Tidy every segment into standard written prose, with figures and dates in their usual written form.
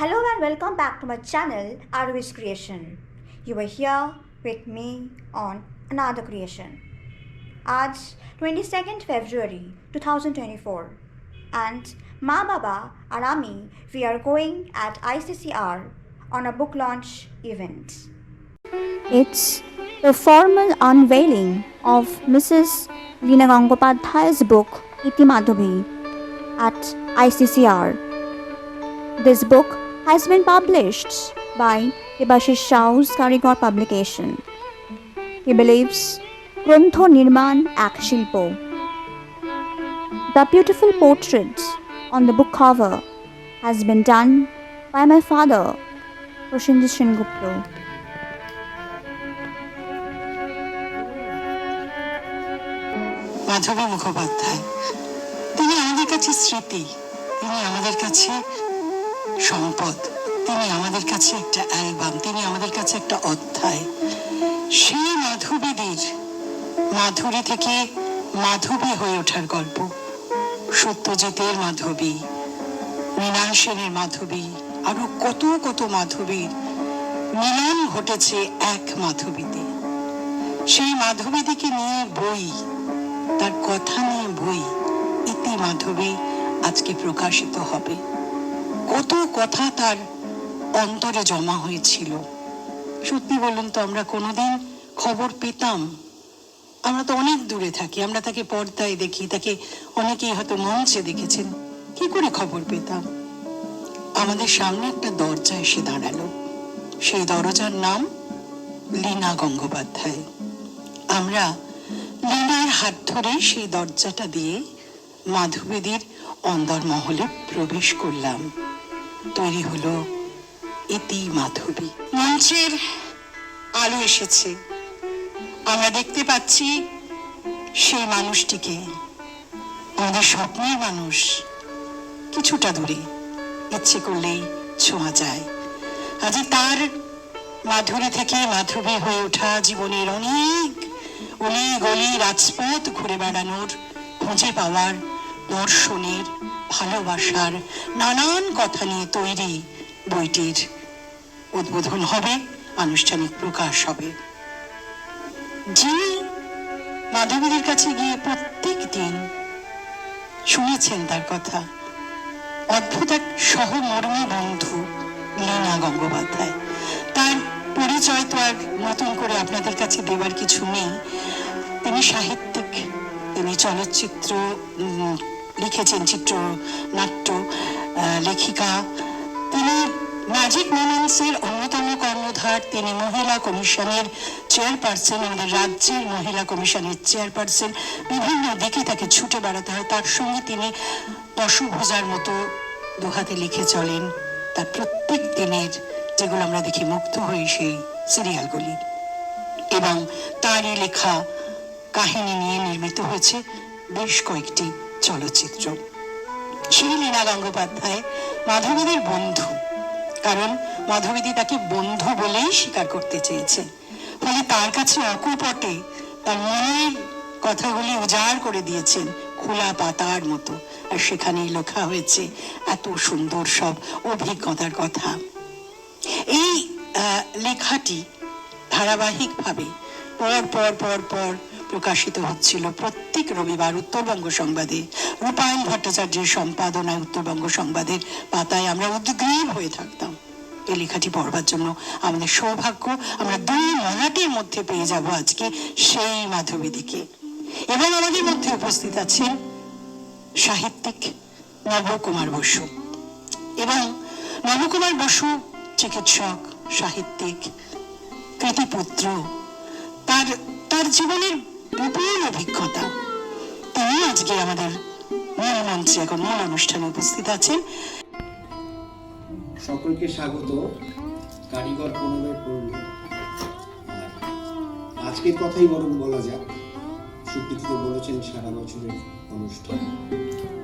Hello and welcome back to my channel Arvi's Creation. You are here with me on another creation. आज 22nd February 2024 and Ma Baba and Ami we are going at ICCR on a book launch event. It's the formal unveiling of Mrs. Leena Gangopadhyay's book Iti Madhavi at ICCR. This book has been published by Debashish Shau's Karigor publication. He believes Grontho Nirman ek Shilpo. The beautiful portrait on the book cover has been done by my father, Proshenjit Sengupta. মাধবী মুখোপাধ্যায় তিনি আমাদের কাছে স্মৃতি, তিনি আমাদের কাছে সম্পদ, তিনি আমাদের কাছে একটা অ্যালবাম, তিনি আমাদের কাছে একটা অধ্যায়। সেই মাধবীদের মাধুরী থেকে মাধবী হয়ে ওঠার গল্প, সত্যজিতের মাধবী, মৃণাল সেনের মাধবী, আরো কত কত মাধবীর মিলন ঘটেছে এক মাধবীতে। সেই মাধবীদিকে নিয়ে বই, তার কথা নিয়ে বই ইতি মাধবী আজকে প্রকাশিত হবে। কত কথা তার অন্তরে জমা হয়েছিল। সত্যি বলুন তো, আমরা কোনোদিন খবর পেতাম? আমরা তো অনেক দূরে থাকি, আমরা তাকে পর্দায় দেখি, তাকে অনেকেই হয়তো মঞ্চে দেখেছেন। কি করে খবর পেতাম? আমাদের সামনে একটা দরজা এসে দাঁড়ালো, সেই দরজার নাম লীনা গঙ্গোপাধ্যায়। আমরা লীনার হাত ধরে সেই দরজাটা দিয়ে মাধবীদের অন্দরমহলে প্রবেশ করলাম। তৈরি হলো ইতি মাধবী। মঞ্চের আলো এসেছে, আমরা দেখতে পাচ্ছি সেই মানুষটিকে, আমাদের স্বপ্নের মানুষ। কিছুটা দূরে, ইচ্ছে করলেই ছোঁয়া যায়। আজ তার মাধুরী থেকে মাধবী হয়ে ওঠা, জীবনের অনেক অলি গলি রাজপথ ঘুরে বেড়ানোর, খুঁজে পাওয়ার, দর্শনের, ভালোবাসার নানান কথা নিয়ে তৈরি বইটির উদ্বোধন হবে, আনুষ্ঠানিক প্রকাশ হবে। যিনি মাধবীদের কাছে গিয়ে প্রত্যেক দিন শুনেছেন তার কথা, অদ্ভুত এক সহমর্মী বন্ধু লীনা গঙ্গোপাধ্যায়। তার পরিচয় তো আর নতুন করে আপনাদের কাছে দেবার কিছু নেই। তিনি সাহিত্যিক, তিনি চলচ্চিত্র লিখেছেন, চিত্রনাট্য লেখিকা, তিনি ম্যাজিক মোমেন্টসের অন্যতম কর্ণধার, তিনি মহিলা কমিশনের চেয়ারপারসন, আমাদের রাজ্যের মহিলা কমিশনের চেয়ারপারসন। বিভিন্ন দিকে তাকে ছুটে বেড়াতে হয়। তার সঙ্গে তিনি দশভুজার মতো দুহাতে লিখে চলেন তার প্রত্যেক দিনের, যেগুলো আমরা দেখি মুগ্ধ হই, সেই সিরিয়ালগুলি। এবং তারই লেখা কাহিনী নিয়ে নির্মিত হয়েছে বেশ কয়েকটি চলচ্চিত্র। সেই লীনা গঙ্গোপাধ্যায় মাধবীদের বন্ধু, কারণ মাধবীদি তাকে বন্ধু বলেই স্বীকার করতে চেয়েছে। ফলে তার কাছে অকপটে তার মনের কথাগুলি উজাড় করে দিয়েছেন খোলা পাতার মতো, আর সেখানেই লেখা হয়েছে এত সুন্দর সব অভিজ্ঞতার কথা। এই লেখাটি ধারাবাহিকভাবে পর পর পর পর প্রকাশিত হচ্ছিল প্রত্যেক রবিবার উত্তরবঙ্গ সংবাদে। রূপায়ণ ভট্টাচার্যের সম্পাদনায় উত্তরবঙ্গ সংবাদের পাতায় আমরা উদ্গ্রীব হয়ে থাকতাম এই লেখাটি পড়বার জন্য। আমাদের সৌভাগ্য, আমরা দুই মরাটির মধ্যে পেয়ে যাব আজকে সেই মাধবীদিকে। এবং আমাদের মধ্যে উপস্থিত আছেন সাহিত্যিক নবকুমার বসু। এবং নবকুমার বসু চিকিৎসক, সাহিত্যিক, কৃতিপুত্র, তার জীবনের বিপুল অভিজ্ঞতা। তিনি আজকে আমাদের মূল মঞ্চে, এখন মূল অনুষ্ঠানে উপস্থিত আছেন। সকলকে স্বাগত কারিগর প্রণবের পর্বে। আজকের কথাই বরং বলা যাক। সুকৃতিতে বলেছেন সারা বছরের অনুষ্ঠান,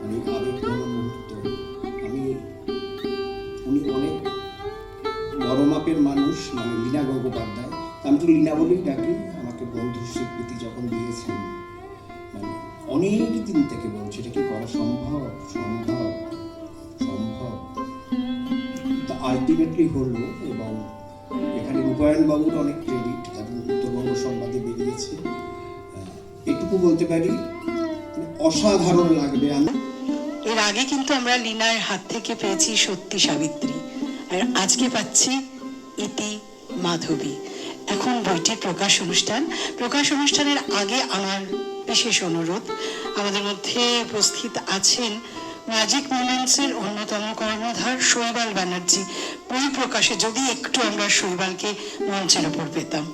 অনেক আবেগঘন মুহূর্ত। উনি অনেক বড় মাপের মানুষ, মানে লীনা গঙ্গোপাধ্যায়। আমি তো লীনা বলেই ডাকি। আমাকে বন্ধু স্বীকৃতি যখন দিয়েছেন, মানে অনেক দিন থেকে বলছে এটা কি করা সম্ভব সম্ভব সম্ভব। আলটিমেটলি হলো। এবং এখানে রূপায়ণবাবুর অনেক ক্রেডিট, এবং উত্তরবঙ্গ সংবাদে বেরিয়েছে। এটুকু বলতে পারি, অসাধারণ লাগবে। এর আগে কিন্তু আমরা লীনার হাত থেকে পেয়েছি সত্যি সাবিত্রী, আর আজকে পাচ্ছি ইতি মাধবী। এখন বইটির প্রকাশ অনুষ্ঠানের আগে আমার বিশেষ অনুরোধ, আমাদের মধ্যে উপস্থিত আছেন ম্যাজিক মোমেন্টসের অন্যতম কর্ণধার শৈবাল ব্যানার্জি। বই প্রকাশে যদি একটু আমরা শৈবালকে মঞ্চের উপর পেতাম।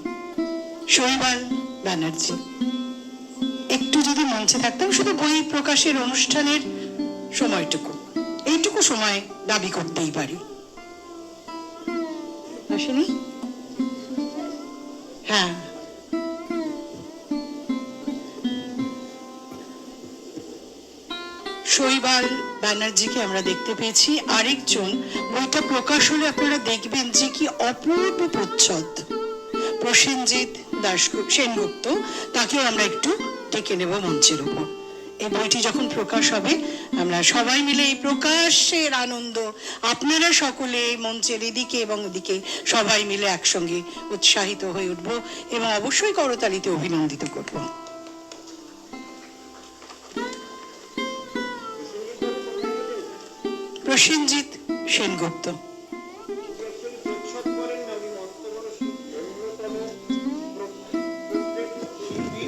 শৈবাল ব্যানার্জি একটু যদি মঞ্চে থাকতাম, শুধু বই প্রকাশের অনুষ্ঠানের এইটুকু সময় দাবি করতেই পারি। আসেনি? হ্যাঁ, শৈবাল ব্যানার্জিকে আমরা দেখতে পেয়েছি। আরেকজন, বইটা প্রকাশ হলে আপনারা দেখবেন যে কি অপূর্ব প্রচ্ছদ, প্রসেনজিৎ সেনগুপ্ত, তাকেও আমরা একটু ডেকে নেব মঞ্চের উপর। এই বইটি যখন প্রকাশ হবে, আমরা সবাই মিলে এই প্রকাশের আনন্দ, আপনারা সকলে মঞ্চের এদিকে এবং ওদিকে সবাই মিলে একসঙ্গে উৎসাহিত হয়ে উঠব এবং অবশ্যই করতালিতে অভিনন্দিত করব। প্রসেনজিৎ সেনগুপ্ত।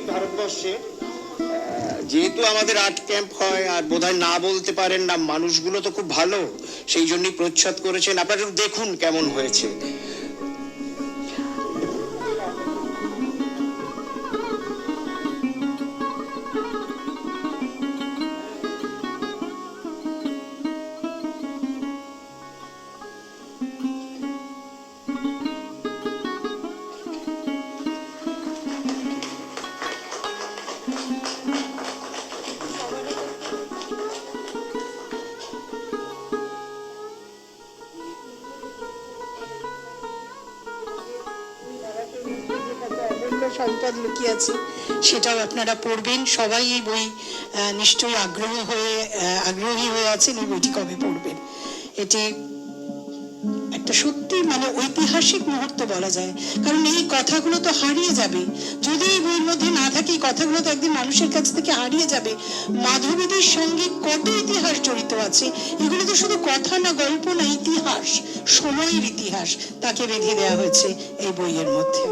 ভারতবর্ষে যেহেতু আমাদের আর্ট ক্যাম্প হয়, আর বোধহয় না বলতে পারেন না, মানুষগুলো তো খুব ভালো, সেই জন্যই প্রচ্ছদ করেছেন। আপনারা দেখুন কেমন হয়েছে। সম্পদ লুকিয়ে আছে, সেটাও আপনারা পড়বেন। সবাই এই বই নিশ্চয়ই আগ্রহী হয়ে আছেন এই বইটি কবে পড়বেন। এটি একটা সত্যি ঐতিহাসিক মুহূর্ত বলা যায়, কারণ এই কথাগুলো তো হারিয়ে যাবে যদি এই বইয়ের মধ্যে না থাকে। এই কথাগুলো তো একদিন মানুষের কাছ থেকে হারিয়ে যাবে। মাধবীদের সঙ্গে কত ইতিহাস জড়িত আছে, এগুলো তো শুধু কথা না, গল্প না, ইতিহাস, সময়ের ইতিহাস, তাকে বেঁধে দেওয়া হয়েছে এই বইয়ের মধ্যে।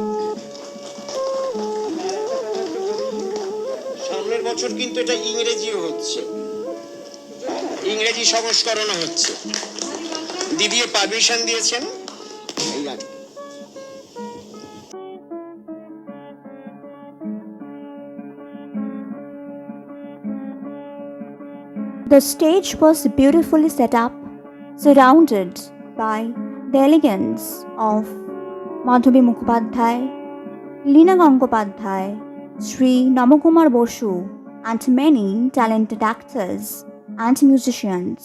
সামনের বছর কিন্তু এটা ইংরেজিও হচ্ছে, ইংরেজি সংস্করণও হচ্ছে। দিদিও পারমিশন দিয়েছেন। The stage was beautifully set up, surrounded by the elegance of Madhabi Mukhopadhyay, Leena Gangopadhyay, Sri Namakumar Bosu, and many talented actors and musicians.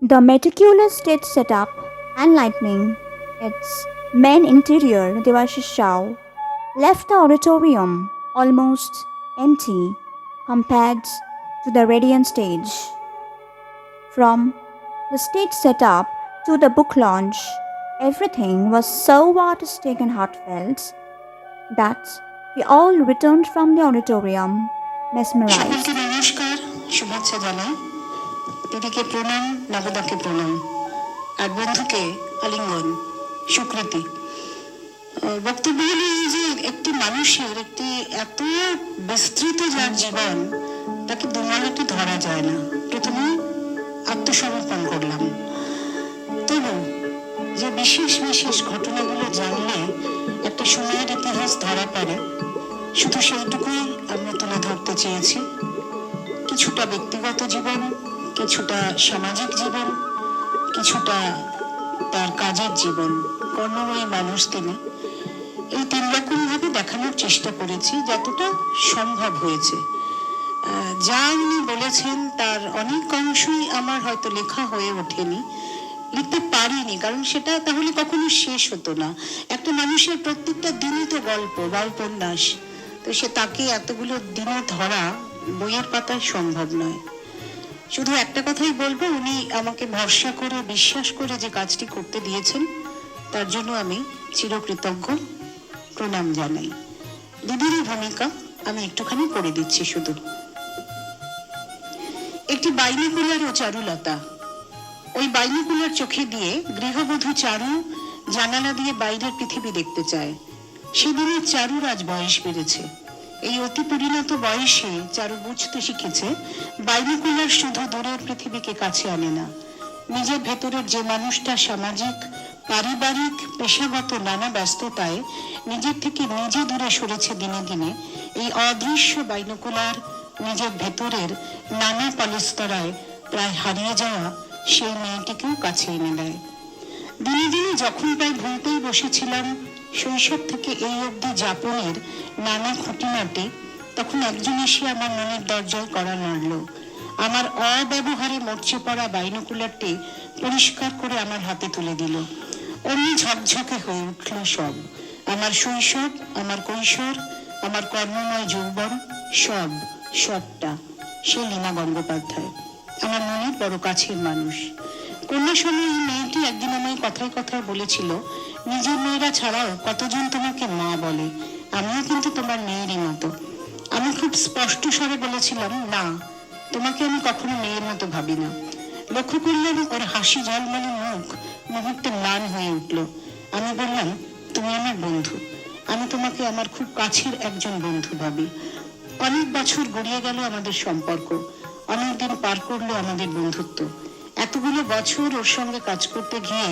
The meticulous stage setup and lighting, its main interior Devashish Rao, left the auditorium almost empty compared to the radiant stage. From the stage setup to the book launch, everything was so artistic and heartfelt that we all returned from the auditorium mesmerized. সকলকে নমস্কার, শুভেচ্ছা জানাই। দিদিকে প্রণাম, নবদাকে প্রণাম, আর বন্ধুকে আলিঙ্গন, স্বীকৃতি। বক্তব্য হলো এই যে একটি মানুষের একটি এত বিস্তৃত যার জীবন, তাকে দুমালাতে ধরা যায় না। প্রথমে আত্মসমর্পণ করলাম, তবু যে বিশেষ বিশেষ ঘটনাগুলো জানলে একটা সময়ের ইতিহাস ধরা পড়ে, শুধু সেইটুকুই আমরা তুলে ধরতে চেয়েছি। কিছুটা ব্যক্তিগত জীবন, কিছুটা সামাজিক জীবন, কিছুটা তার কাজের জীবন। কর্মময় মানুষ তিনি। এই তিন রকম ভাবে দেখানোর চেষ্টা করেছি যতটা সম্ভব হয়েছে। যা উনি বলেছেন তার অনেক অংশই আমার হয়তো লেখা হয়ে ওঠেনি, লিখতে পারিনি, কারণ সেটা তাহলে কখনো শেষ হতো না। একটা মানুষের প্রত্যেকটা দিনই তো গল্প বা উপন্যাস, তো তাকে এতগুলো দিনে ধরা বইয়ের পাতায় সম্ভব নয়। শুধু একটা কথাই বলবো, উনি আমাকে ভরসা করে বিশ্বাস করে যে কাজটি করতে দিয়েছেন তার জন্য আমি চিরকৃতজ্ঞ, প্রণাম জানাই। দিদির ভূমিকা আমি একটুখানি পড়ে দিচ্ছি শুধু। একটি বাইনোকুলার ও চারুলতা। ওই বাইনোকুলার চোখে দিয়ে গৃহবধূ চারু জানালা দিয়ে বাইরের পৃথিবী দেখতে চায়। সেদিনের চারুর আজ বয়স বেড়েছে। এই অতি পরিণত বয়সে চারু বুঝতে শিখেছে বাইনোকুলার শুধু দূরের পৃথিবীকে কাছে আনে না, নিজের ভেতরের যে মানুষটা সামাজিক, পারিবারিক, পেশাগত নানা ব্যস্ততায় নিজের থেকে নিজে দূরে সরেছে দিনে দিনে, এই অদৃশ্য বাইনোকুলার নিজের ভেতরের নানা পলস্তরায় প্রায় হারিয়ে যাওয়া সেই মেয়েটিকেও কাছে এনে দেয়। দিনে দিনে যখন প্রায় ভুলতেই বসেছিলাম শৈশব থেকে এই অবধি যাপনের নানা খুঁটিনাটি, তখন একজন এসে আমার মনের দরজায় কড়া নাড়ল। আমার অব্যবহারে মরচে পড়া বাইনোকুলারটি পরিষ্কার করে আমার হাতে তুলে দিল। অমনি ঝকঝকে হয়ে উঠল সব, আমার শৈশব, আমার কৈশোর, আমার কর্মময় যৌবন, সবটা। সে লীনা গঙ্গোপাধ্যায়, আমার মনের বড় কাছের মানুষ। কন্যা সময় এই মেয়েটি একদিন আমায় কথায় কথায় বলেছিল, নিজের মেয়েরা ছাড়াও কতজন তোমাকে মা বলে, আমিও কিন্তু তোমার মেয়েরই মতো। আমি খুব স্পষ্ট স্বরে বলেছিলাম, না, তোমাকে আমি কখনো মেয়ের মতো ভাবি না। লক্ষ্য করলাম ওর হাসি ঝলমলে মুখ মুহূর্তে ম্লান হয়ে উঠল। আমি বললাম, তুমি আমার বন্ধু, আমি তোমাকে আমার খুব কাছের একজন বন্ধু ভাবি। অনেক বছর গড়িয়ে গেল আমাদের সম্পর্ক, অনেক দিন পার করলো আমাদের বন্ধুত্ব। এতগুলো বছর ওর সঙ্গে কাজ করতে গিয়ে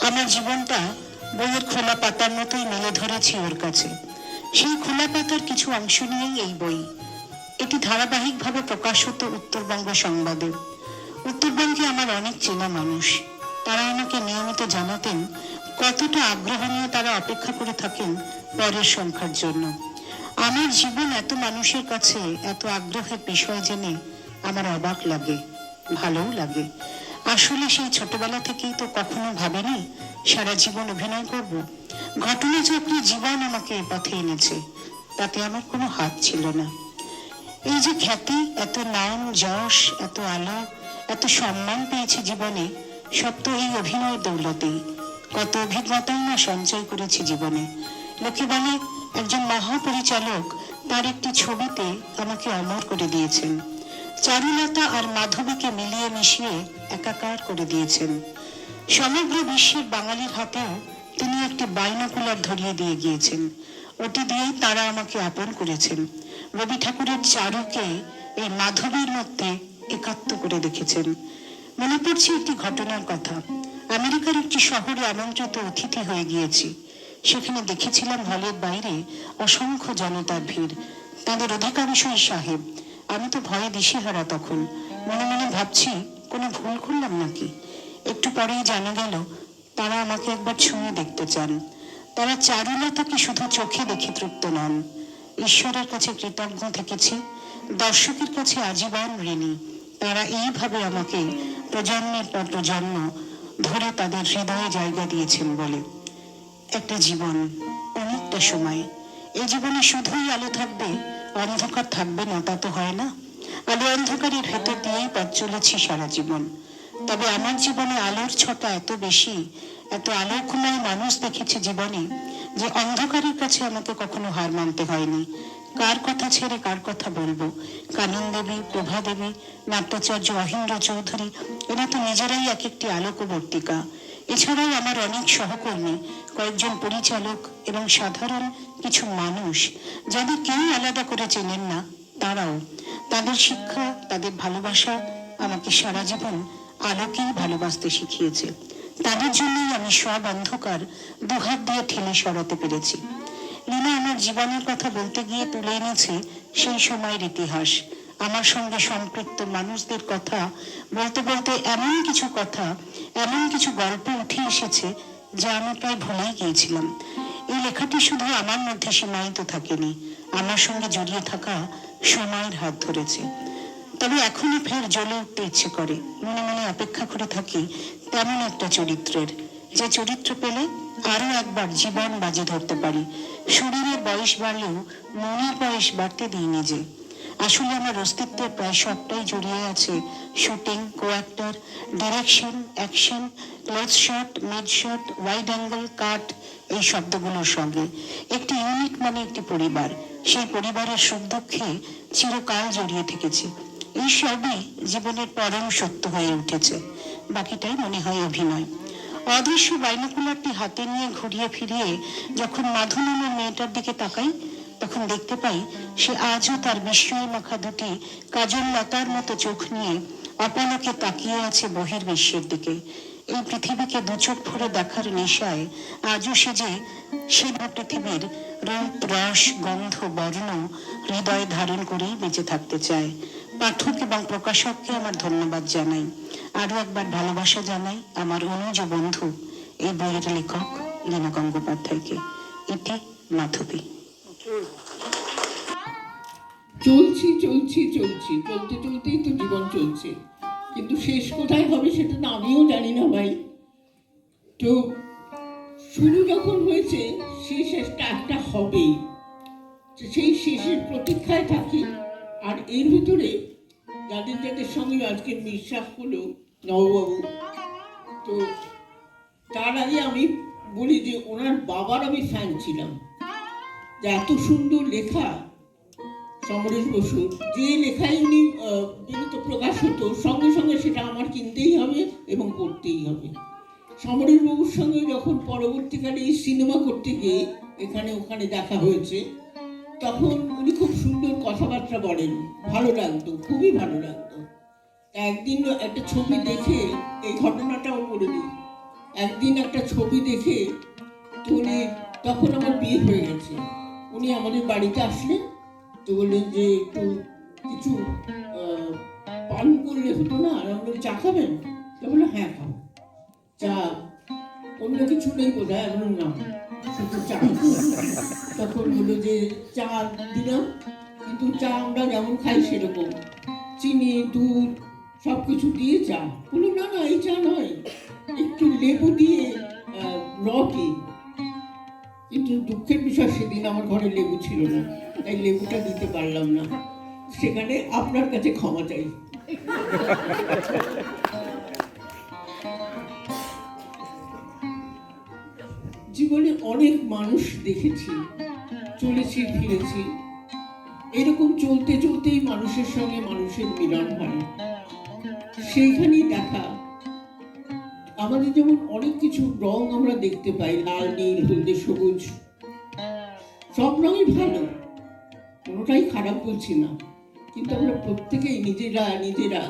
আমার জীবনটা বইয়ের খোলা পাতার মতোই মেলে ধরেছি ওর কাছে। সেই খোলা পাতার কিছু অংশ নিয়েই এই বই। এটি ধারাবাহিকভাবে প্রকাশ হতো উত্তরবঙ্গ সংবাদে। উত্তরবঙ্গে আমার অনেক চেনা মানুষ, তারা আমাকে নিয়মিত জানাতেন কতটা আগ্রহ নিয়ে তারা অপেক্ষা করে থাকেন পরের সংখ্যার জন্য। আমার জীবন এত মানুষের কাছে এত আগ্রহের বিষয় জেনে আমার অবাক লাগে, ভালোও লাগে। আসলে সেই ছোটবেলা থেকেই তো কখনো ভাবিনি সারা জীবন অভিনয় করব। ঘটনা চক্রে জীবন আমাকে এ পথে এনেছে, তাতে আমার কোনো হাত ছিল না। এই যে খ্যাতি, এত নাম যশ, এত আলো, এত সম্মান পেয়েছে জীবনে, সব তো এই অভিনয়ের দৌলতেই। কত অভিজ্ঞতাই না সঞ্চয় করেছি জীবনে। লোকে বলে একজন মহাপরিচালক তার একটি ছবিতে আমাকে অমর করে দিয়েছেন, চারুলতা আর মাধবীকে মিলিয়ে মিশিয়ে একাকার করে দিয়েছেন। সমগ্র বিশ্বের বাঙালির হাতেও তিনি একটি বাইনোকুলার ধরিয়ে দিয়ে গিয়েছেন, ওটি দিয়েই তারা আমাকে আপন করেছেন। রবি ঠাকুরের চারুকে এই মাধবীর মধ্যে একাত্ম করে দেখেছেন। মনে পড়ছে একটি ঘটনার কথা। আমেরিকার একটি শহরে আমন্ত্রিত অতিথি হয়ে গিয়েছি। সেখানে দেখেছিলাম হলের বাইরে অসংখ্য জনতার ভিড়, তাদের অধিকাংশই সাহেব। আমি তো ভয়ে দিশেহারা তখন, মনে মনে ভাবছি কোনো ভুল করলাম নাকি। একটু পরেই জানা গেল তারা আমাকে একবার ছুঁয়ে দেখতে চান। তারা চারুলতাকে শুধু চোখে দেখে তৃপ্ত নন, ঈশ্বরের কাছে কৃতজ্ঞ থেকেছি, দর্শকের কাছে আজীবন ঋণী। তারা এইভাবে আমাকে প্রজন্মের পর প্রজন্ম ধরে তাদের হৃদয়ে জায়গা দিয়েছেন বলে। একটা জীবন, অনেকটা সময়। এই জীবনে শুধুই আলো থাকবে, অন্ধকার থাকবে না তা তো হয় না। আলো অন্ধকারের ভেতর দিয়েই পথ চলেছি সারা জীবন। তবে আমার জীবনে আলোর ছটা এত বেশি, এত আলোকময় মানুষ দেখেছি জীবনে, যে অন্ধকারের কাছে আমাকে কখনো হার মানতে হয়নি। কার কথা ছেড়ে কার কথা বলবো? কানন দেবী, প্রভা দেবী, নাট্যাচার্য অহিন্দ্র চৌধুরী, এরা তো নিজেরাই এক একটি আলোকবর্তিকা। এছাড়াও আমার অনেক সহকর্মী, কয়েকজন পরিচালক এবং সাধারণ কিছু মানুষ যাদের কেউ আলাদা করে চেনেন না, তারাও, তাদের শিক্ষা, তাদের ভালোবাসা আমাকে সারা জীবন আলোকেই ভালোবাসতে শিখিয়েছে। তাদের জন্যই আমি সব অন্ধকার দুহাত দিয়ে ঠেলে সরাতে পেরেছি। লীনা আমার জীবনের কথা বলতে গিয়ে তুলে এনেছে সেই সময়ের ইতিহাস। আমার সঙ্গে সম্পৃক্ত মানুষদের কথা বলতে বলতে এমন কিছু কথা, এমন কিছু গল্প উঠে এসেছে যা আমি প্রায় ভুলেই গিয়েছিলাম। এই লেখাটি শুধু আমার মধ্যে সীমায়িত থাকেনি, আমার সঙ্গে জড়িয়ে থাকা সময়ের হাত ধরেছে। তবে এখনই ফের জ্বলে উঠতে ইচ্ছে করে, মনে মনে অপেক্ষা করে থাকি তেমন একটা চরিত্রের, যে চরিত্র পেলে আরো একবার জীবন বাজি ধরতে পারি। শরীরের বয়স বাড়লেও মনের বয়স বাড়তে দিই নিজে। আসলে আমার অস্তিত্বের প্রায় সবটাই জড়িয়ে আছে shooting, co actor, direction, action, close shot, mid shot, wide angle, cut, এই শব্দগুলোর সঙ্গে। একটি ইউনিট মানে একটি পরিবার, সেই পরিবারের সুখ দুঃখে চিরকাল জড়িয়ে থেকেছি। এই সবই জীবনের পরম সত্য হয়ে উঠেছে, বাকিটাই মনে হয় অভিনয়। অদৃশ্য বাইনোকুলারটি হাতে নিয়ে ঘুরিয়ে ফিরিয়ে যখন মাধু নামের মেয়েটার দিকে তাকাই, তখন দেখতে পাই সে আজও তার বিস্ময় মাখা দুটি কাজল লতার মতো চোখ নিয়ে অপলকে তাকিয়ে আছে বহির্বিশ্বের দিকে। এই পৃথিবীকে দু চোখ ভরে দেখার নেশায় আজও সে যে পৃথিবীর রূপ, রস, গন্ধ, বর্ণ হৃদয়ে ধারণ করেই বেঁচে থাকতে চায়। পাঠক এবং প্রকাশককে আমার ধন্যবাদ জানাই। আরো একবার ভালোবাসা জানাই আমার অনুজ বন্ধু এই বইয়ের লেখক লীনা গঙ্গোপাধ্যায়কে। এটি মাধবী। চলছি চলছি চলছি, চলতে চলতেই তো জীবন চলছে, কিন্তু শেষ কোথায় হবে সেটা না আমিও জানি না ভাই। তো শুরু যখন হয়েছে সেই শেষটা একটা হবেই, সেই শেষের প্রতীক্ষায় থাকি। আর এর ভিতরে যাদের যাদের সঙ্গে আজকে বিশ্বাস হলো নববাবু, তো তার আগে আমি বলি যে ওনার বাবার আমি ফ্যান ছিলাম। যে এত সুন্দর লেখা সমরেশ বসুর, যে লেখায় উনি বেরোতো, প্রকাশ হতো, সঙ্গে সঙ্গে সেটা আমার কিনতেই হবে এবং পড়তেই হবে। সমরেশ বাবুর সঙ্গে যখন পরবর্তীকালে এই সিনেমা করতে গিয়ে এখানে ওখানে দেখা হয়েছে, তখন উনি খুব সুন্দর কথাবার্তা বলেন, ভালো লাগতো, খুবই ভালো লাগতো। একদিন একটা ছবি দেখে, এই ঘটনাটাও বলে দিই, একদিন একটা ছবি দেখে তো উনি, তখন আমার বিয়ে হয়ে গেছে, উনি আমাদের বাড়িতে আসলেন, তো বললেন যে একটু কিছু পান করলে হতো না, আর আমরা চা খাবেন? তো বললো হ্যাঁ খাবো। চা, অন্য কিছু নেই বোধ হয়, এমন না শুধু চা। তখন বললো যে চা দিলাম, কিন্তু চা আমরা যেমন খাই সেরকম, চিনি, দুধ সব কিছু দিয়ে চা। বললো না না, এই চা নয়, একটু লেবু দিয়ে রটি। কিন্তু দুঃখের বিষয় সেদিন আমার ঘরে লেবু ছিল না, তাই লেবুটা দিতে পারলাম না। সেখানে আপনার কাছে ক্ষমা চাই। জীবনে অনেক মানুষ দেখেছি, চলেছি ফিরেছি, এরকম চলতে চলতেই মানুষের সঙ্গে মানুষের মিলন হয়, সেইখানেই দেখা। আমাদের যেমন অনেক কিছু রং আমরা দেখতে পাই, লাল, নীল, হলদে, সবুজ, সব রঙই ভালো, কোনোটাই খারাপ বলছি না, কিন্তু আমরা প্রত্যেকেই নিজেরা নিজেরা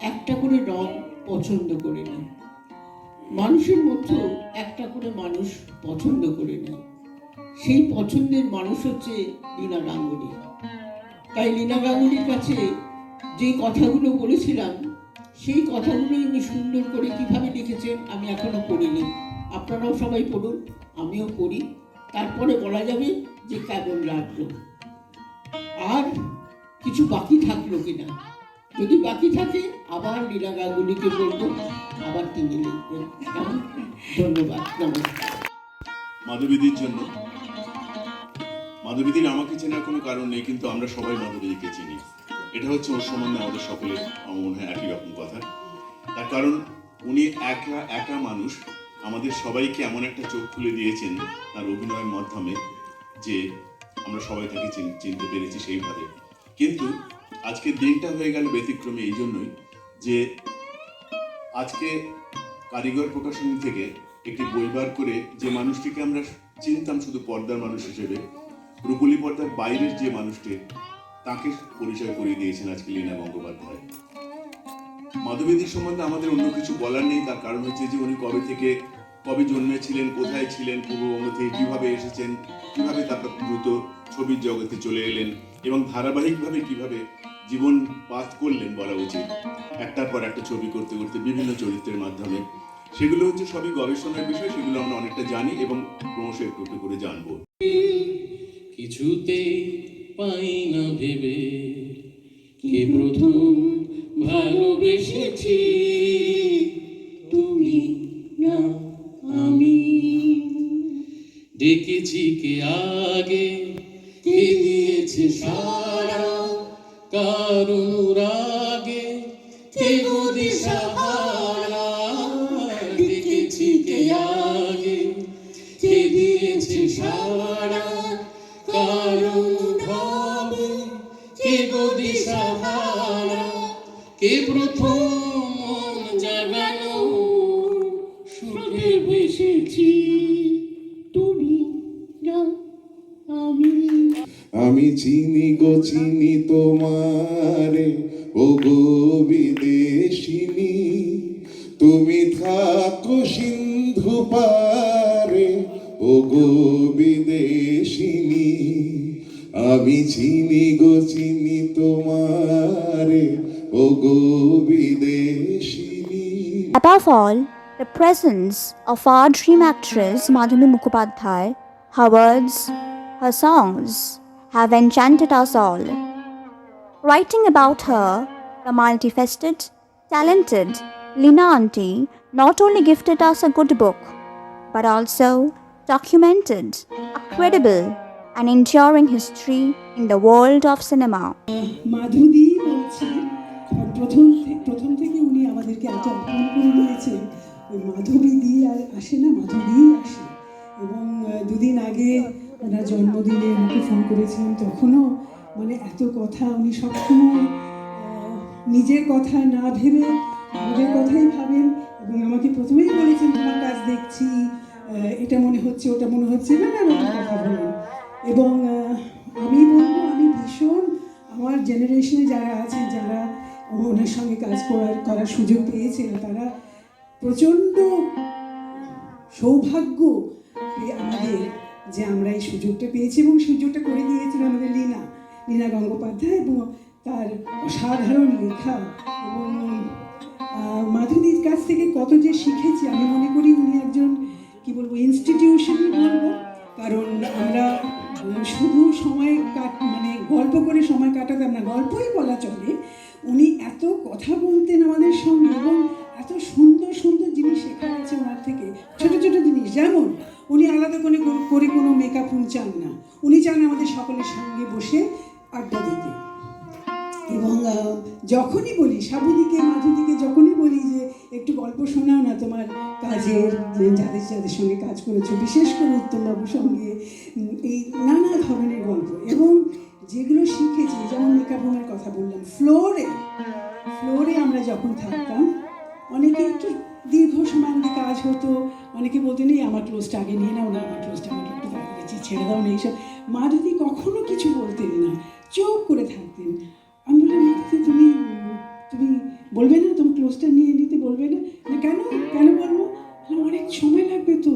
একটা করে রং পছন্দ করে নিই। মানুষের মধ্যেও একটা করে মানুষ পছন্দ করে নিই, সেই পছন্দের মানুষ হচ্ছে লীনা গাঙ্গুলি। তাই লীনা গাঙ্গুলির কাছে যে কথাগুলো বলেছিলাম, সেই কথাগুলোই উনি সুন্দর করে কিভাবে লিখেছেন আমি এখনো পড়িনি, আপনারাও সবাই পড়ুন, আমিও পড়ি, তারপরে বলা যাবে যে কেমন লাগলো। আর কিছু বাকি থাকলো কিনা, যদি বাকি থাকে আবার লীনা গাঙ্গুলিকে বলবো, আবার তিনি লিখবেন। ধন্যবাদ, নমস্কার। মাধবীদির জন্য, মাধবীদির আমাকে চেনার কোনো কারণ নেই, কিন্তু আমরা সবাই মাধবীদিকে চিনি। এটা হচ্ছে ওর সম্বন্ধে আমাদের সকলের আমার মনে হয় একই রকম কথা। তার কারণ উনি একা একা মানুষ, আমাদের সবাইকে এমন একটা চোখ খুলে দিয়েছেন তার অভিনয়ের মাধ্যমে যে আমরা সবাই তাকে চিনতে পেরেছি সেইভাবে। কিন্তু আজকের দিনটা হয়ে গেল ব্যতিক্রমী এই জন্যই যে আজকে কারিগর প্রকাশনী থেকে একটি বই বার করে যে মানুষটিকে আমরা চিনতাম শুধু পর্দার মানুষ হিসেবে, রূপলী পর্দার বাইরের যে মানুষটি, তাকে পরিচয় করিয়ে দিয়েছেন আজকে লীনা গঙ্গোপাধ্যায়। মাধবীদির সম্বন্ধে আমাদের অন্য কিছু বলার নেই, তার কারণ হচ্ছে যে উনি কবে জন্মেছিলেন, কোথায় ছিলেন, পূর্ববঙ্গ থেকে কিভাবে এসেছেন, কিভাবে তারপর দ্রুত ছবির জগতে চলে এলেন এবং ধারাবাহিকভাবে কিভাবে জীবন পাত করলেন বলা উচিত, একটার পর একটা ছবি করতে করতে বিভিন্ন চরিত্রের মাধ্যমে। সেগুলো হচ্ছে সবই গবেষণার বিষয়, সেগুলো আমরা অনেকটা জানি এবং ক্রমশ একটু একটু করে জানবো। কিছুতে পাই না ভেবে কে প্রথম ভালোবেসেছি, তুমি না আমি, ডেকেছি কে আগে, কে দিয়েছে সারা, কার অনুরাগে কে গো দিশাহারা, ডেকেছি কে আগে কে দিয়েছে সারা, কার অনুভবে কে গো দিশাহারা, কে প্রথম মন জাগানো সুখে ভেসেছি তুমি না আমি। আমি চিনি গো চিনি তোমারে, ও গো বিদেশিনী, তুমি থাকো সিন্ধু পারে, ও গো বিদেশিনী। আমি চিনি গো চিনি তোমারে, ও গো বিদেশিনী। Above all, the presence of our dream actress Madhuri Mukhopadhyay, her words, her songs have enchanted us all. Writing about her, the multifaceted, talented Leena Aunty not only gifted us a good book, but also documented a credible and enduring history in the world of cinema. মাধুরী বলছি, প্রথম থেকে উনি আমাদেরকে এত আপন করে নিয়েছেন। ওই মাধবী দিয়ে আর আসে না, মাধুরী আসে। এবং দুদিন আগে ওনার জন্মদিনে ওনাকে ফোন করেছিলাম, তখনও মানে এত কথা, উনি সবসময় নিজের কথা না ভেবে আমাদের কথাই ভাবেন। এবং আমাকে প্রথমেই বলেছেন তোমার কাজ দেখছি, এটা মনে হচ্ছে ওটা মনে হচ্ছে, না না কথা বলেন। এবং আমি বলবো আমি ভীষণ, আমার জেনারেশনে যারা আছেন, যারা ওনার সঙ্গে কাজ করার সুযোগ পেয়েছেন, তারা প্রচণ্ড সৌভাগ্য আমাদের যে আমরা এই সুযোগটা পেয়েছি। এবং সুযোগটা করে দিয়েছেন আমাদের লীনা গঙ্গোপাধ্যায় এবং তার অসাধারণ লেখা। এবং মাধুরীর কাছ থেকে কত যে শিখেছি, আমি মনে করি উনি একজন কি বলবো ইনস্টিটিউশনই বলবো। কারণ আমরা শুধু সময় মানে গল্প করে সময় কাটাতাম না, গল্পই বলা চলে। উনি এত কথা বলতেন আমাদের সঙ্গে এবং এত সুন্দর সুন্দর জিনিস শেখা গেছে ওনার থেকে, ছোট ছোট জিনিস। যেমন উনি আলাদা করে কোনো মেকআপ রুম চান না, উনি চান আমাদের সকলের সঙ্গে বসে আড্ডা দিতে। এবং যখনই বলি সাবুদিকে মাধুদিকে যখনই বলি যে একটু গল্প শোনাও না তোমার কাজের, যে যাদের সঙ্গে কাজ করেছো, বিশেষ করে উত্তমবাবুর সঙ্গে, এই নানা ধরনের গল্প এবং যেগুলো শিখেছি, যেমন মেকআপ রুমের কথা বললাম, ফ্লোরে আমরা যখন থাকতাম অনেকে একটু দীর্ঘ সময় আমাদের কাজ হতো, অনেকে বলতেন এই আমার ক্লোজটা আগে নিয়ে নাও না, আমার ক্লোজটা আমাকে একটু দেখেছি, ছেড়ে দাও না, এইসব। মাধুরী কখনো কিছু বলতেন না, চুপ করে থাকতেন। আমি বললাম মাধুরী তুমি বলবে না, তোমার ক্লোজটা নিয়ে নিতে বলবে না? কেন বলবো? অনেক সময় লাগবে তো,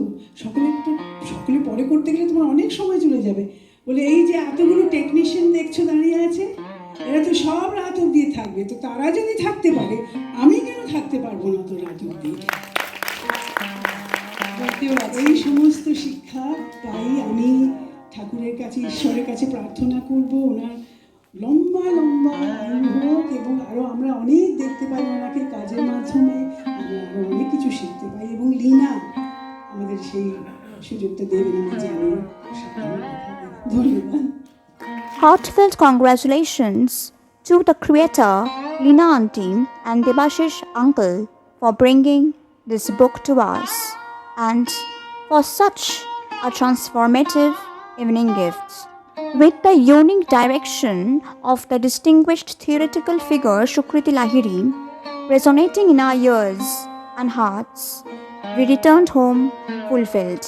সকলে পরে করতে গেলে তোমার অনেক সময় চলে যাবে। বলে এই যে এতগুলো টেকনিশিয়ান দেখছো দাঁড়িয়ে আছে, এরা তো সব রাত অবধি থাকবে, তো তারা যদি থাকতে পারে আমি কেন থাকতে পারবো না তো রাত অবধি? এই সমস্ত শিক্ষা পাই আমি ঠাকুরের কাছে, ঈশ্বরের কাছে প্রার্থনা করব ওনার লম্বা আয়ু হোক এবং আরও আমরা অনেক দেখতে পাই ওনাকে কাজের মাধ্যমে, আমরা আরও অনেক কিছু শিখতে পাই। এবং লীনা আমাদের সেই সুযোগটা দেবেন আমি জানি। ধন্যবাদ। Heartfelt congratulations to the creator Leena Aunty and Debashish uncle for bringing this book to us and for such a transformative evening gift. With the unique direction of the distinguished theoretical figure Sukriti Lahiri resonating in our ears and hearts, we returned home fulfilled.